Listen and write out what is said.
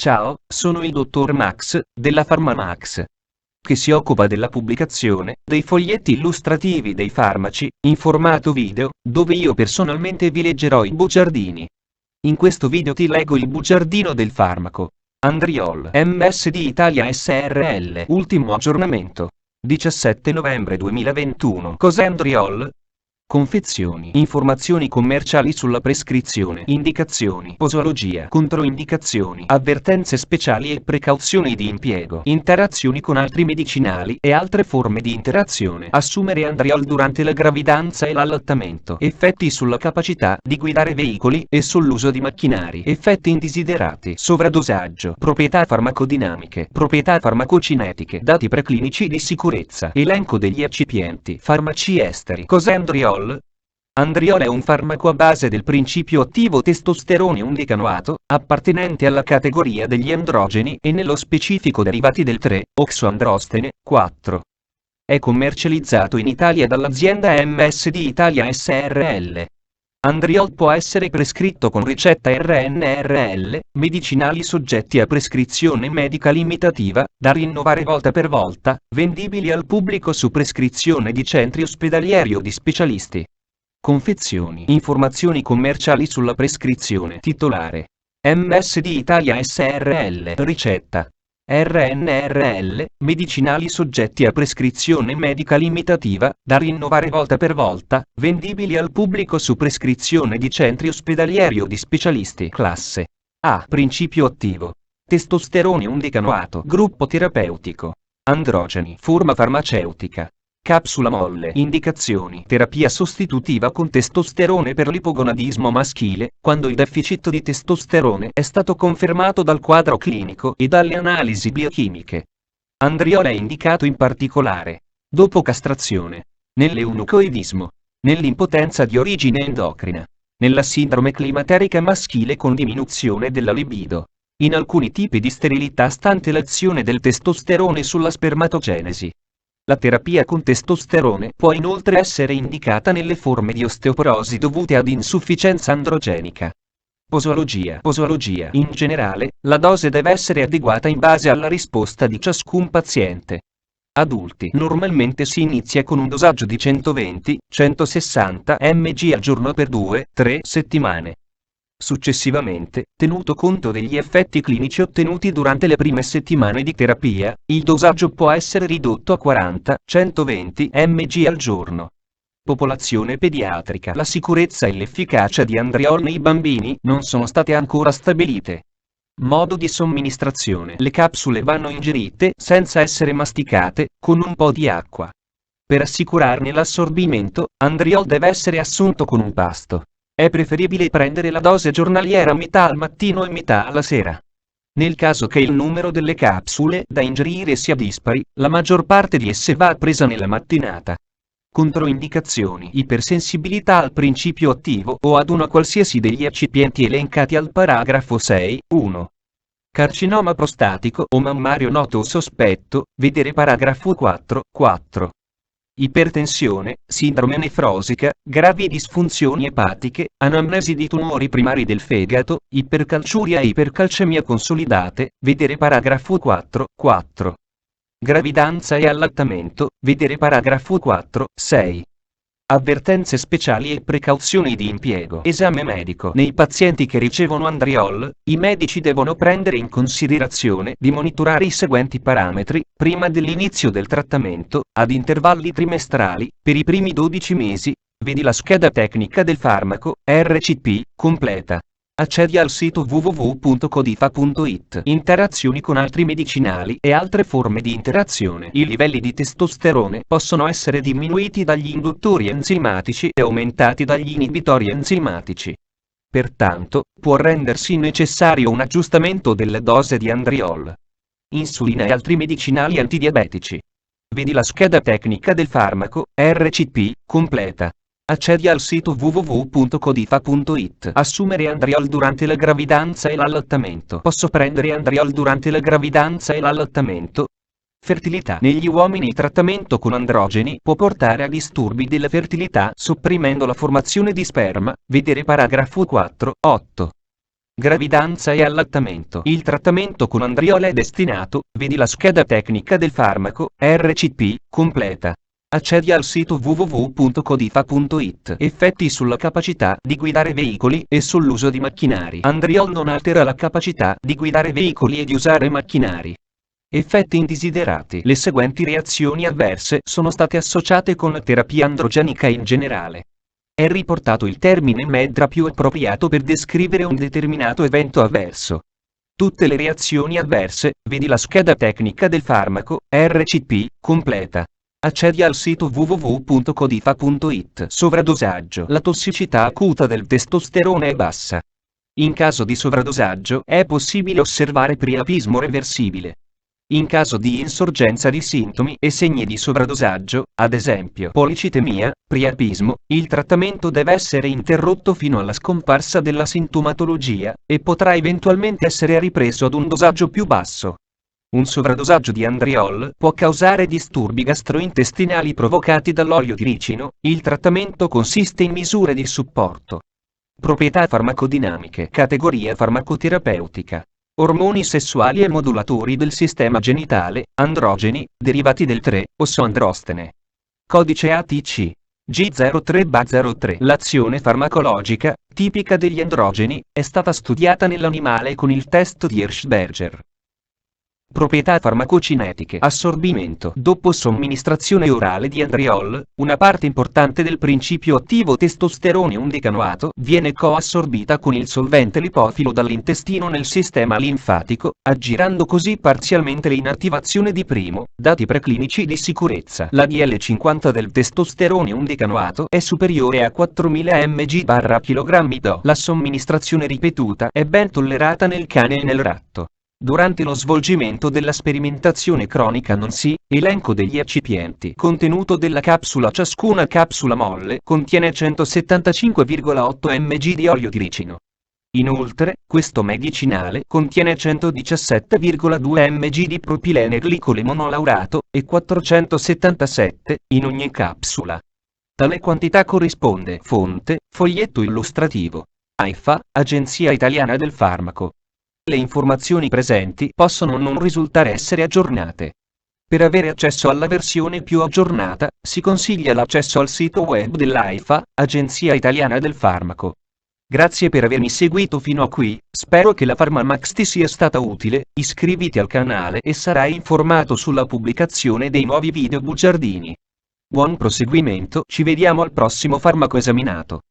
Ciao, sono il dottor Max, della PharmaMax, che si occupa della pubblicazione dei foglietti illustrativi dei farmaci, in formato video, dove io personalmente vi leggerò i bugiardini. In questo video ti leggo il bugiardino del farmaco Andriol MSD Italia SRL. Ultimo aggiornamento. 17 novembre 2021. Cos'è Andriol? Confezioni, informazioni commerciali sulla prescrizione, indicazioni, posologia, controindicazioni, avvertenze speciali e precauzioni di impiego, interazioni con altri medicinali e altre forme di interazione. Assumere Andriol durante la gravidanza e l'allattamento. Effetti sulla capacità di guidare veicoli e sull'uso di macchinari. Effetti indesiderati. Sovradosaggio. Proprietà farmacodinamiche. Proprietà farmacocinetiche. Dati preclinici di sicurezza. Elenco degli eccipienti. Farmaci esteri. Cos'è Andriol? Andriol è un farmaco a base del principio attivo testosterone undicanoato, appartenente alla categoria degli androgeni e nello specifico derivati del 3-oxoandrostene 4. È commercializzato in Italia dall'azienda MSD Italia SRL. Andriol può essere prescritto con ricetta RNRL, medicinali soggetti a prescrizione medica limitativa, da rinnovare volta per volta, vendibili al pubblico su prescrizione di centri ospedalieri o di specialisti. Confezioni. Informazioni commerciali sulla prescrizione. Titolare: MSD Italia SRL. Ricetta: RNRL, medicinali soggetti a prescrizione medica limitativa, da rinnovare volta per volta, vendibili al pubblico su prescrizione di centri ospedalieri o di specialisti. Classe A. Principio attivo: testosterone undicanoato. Gruppo terapeutico: androgeni. Forma farmaceutica: capsula molle. Indicazioni: terapia sostitutiva con testosterone per l'ipogonadismo maschile, quando il deficit di testosterone è stato confermato dal quadro clinico e dalle analisi biochimiche. Andriol è indicato in particolare dopo castrazione, nell'eunucoidismo, nell'impotenza di origine endocrina, nella sindrome climaterica maschile con diminuzione della libido, in alcuni tipi di sterilità stante l'azione del testosterone sulla spermatogenesi. La terapia con testosterone può inoltre essere indicata nelle forme di osteoporosi dovute ad insufficienza androgenica. Posologia. Posologia. In generale, la dose deve essere adeguata in base alla risposta di ciascun paziente. Adulti. Normalmente si inizia con un dosaggio di 120-160 mg al giorno per 2-3 settimane. Successivamente, tenuto conto degli effetti clinici ottenuti durante le prime settimane di terapia, il dosaggio può essere ridotto a 40-120 mg al giorno. Popolazione pediatrica. La sicurezza e l'efficacia di Andriol nei bambini non sono state ancora stabilite. Modo di somministrazione. Le capsule vanno ingerite senza essere masticate, con un po' di acqua. Per assicurarne l'assorbimento, Andriol deve essere assunto con un pasto. È preferibile prendere la dose giornaliera metà al mattino e metà alla sera. Nel caso che il numero delle capsule da ingerire sia dispari, la maggior parte di esse va presa nella mattinata. Controindicazioni: ipersensibilità al principio attivo o ad una qualsiasi degli eccipienti elencati al paragrafo 6.1. Carcinoma prostatico o mammario noto o sospetto, vedere paragrafo 4.4. Ipertensione, sindrome nefrosica, gravi disfunzioni epatiche, anamnesi di tumori primari del fegato, ipercalciuria e ipercalcemia consolidate, vedere paragrafo 4.4. Gravidanza e allattamento, vedere paragrafo 4.6. Avvertenze speciali e precauzioni di impiego. Esame medico. Nei pazienti che ricevono Andriol, i medici devono prendere in considerazione di monitorare i seguenti parametri, prima dell'inizio del trattamento, ad intervalli trimestrali, per i primi 12 mesi, vedi la scheda tecnica del farmaco, RCP, completa. Accedi al sito www.codifa.it. Interazioni con altri medicinali e altre forme di interazione. I livelli di testosterone possono essere diminuiti dagli induttori enzimatici e aumentati dagli inibitori enzimatici. Pertanto, può rendersi necessario un aggiustamento della dose di Andriol. Insulina e altri medicinali antidiabetici. Vedi la scheda tecnica del farmaco, RCP, completa. Accedi al sito www.codifa.it. Assumere Andriol durante la gravidanza e l'allattamento. Posso prendere Andriol durante la gravidanza e l'allattamento? Fertilità. Negli uomini il trattamento con androgeni può portare a disturbi della fertilità sopprimendo la formazione di sperma, vedere paragrafo 4.8. Gravidanza e allattamento. Il trattamento con Andriola è destinato, vedi la scheda tecnica del farmaco, RCP, completa. Accedi al sito www.codifa.it. Effetti sulla capacità di guidare veicoli e sull'uso di macchinari. Andriol non altera la capacità di guidare veicoli e di usare macchinari. Effetti indesiderati. Le seguenti reazioni avverse sono state associate con la terapia androgenica in generale. È riportato il termine MEDRA più appropriato per descrivere un determinato evento avverso. Tutte le reazioni avverse, vedi la scheda tecnica del farmaco, RCP, completa. Accedi al sito www.codifa.it. Sovradosaggio. La tossicità acuta del testosterone è bassa. In caso di sovradosaggio è possibile osservare priapismo reversibile. In caso di insorgenza di sintomi e segni di sovradosaggio, ad esempio policitemia, priapismo, il trattamento deve essere interrotto fino alla scomparsa della sintomatologia, e potrà eventualmente essere ripreso ad un dosaggio più basso. Un sovradosaggio di Andriol può causare disturbi gastrointestinali provocati dall'olio di ricino. Il trattamento consiste in misure di supporto. Proprietà farmacodinamiche. Categoria farmacoterapeutica. Ormoni sessuali e modulatori del sistema genitale, androgeni, derivati del 3-osso-androstene. Codice ATC. G03-03. L'azione farmacologica, tipica degli androgeni, è stata studiata nell'animale con il test di Hirschberger. Proprietà farmacocinetiche. Assorbimento. Dopo somministrazione orale di Andriol, una parte importante del principio attivo testosterone undicanoato viene coassorbita con il solvente lipofilo dall'intestino nel sistema linfatico, aggirando così parzialmente l'inattivazione di dati preclinici di sicurezza. La DL50 del testosterone undicanoato è superiore a 4000 mg/kg do. La somministrazione ripetuta è ben tollerata nel cane e nel ratto. Durante lo svolgimento della sperimentazione cronica non si elenco degli eccipienti. Contenuto della capsula. Ciascuna capsula molle contiene 175,8 mg di olio di ricino. Inoltre, questo medicinale contiene 117,2 mg di propilene glicole monolaurato e 477 in ogni capsula. Tale quantità corrisponde. Fonte: foglietto illustrativo. AIFA, Agenzia Italiana del Farmaco. Le informazioni presenti possono non risultare essere aggiornate. Per avere accesso alla versione più aggiornata, si consiglia l'accesso al sito web dell'AIFA, Agenzia Italiana del Farmaco. Grazie per avermi seguito fino a qui, spero che la PharmaMax ti sia stata utile. Iscriviti al canale e sarai informato sulla pubblicazione dei nuovi video bugiardini. Buon proseguimento, ci vediamo al prossimo farmaco esaminato.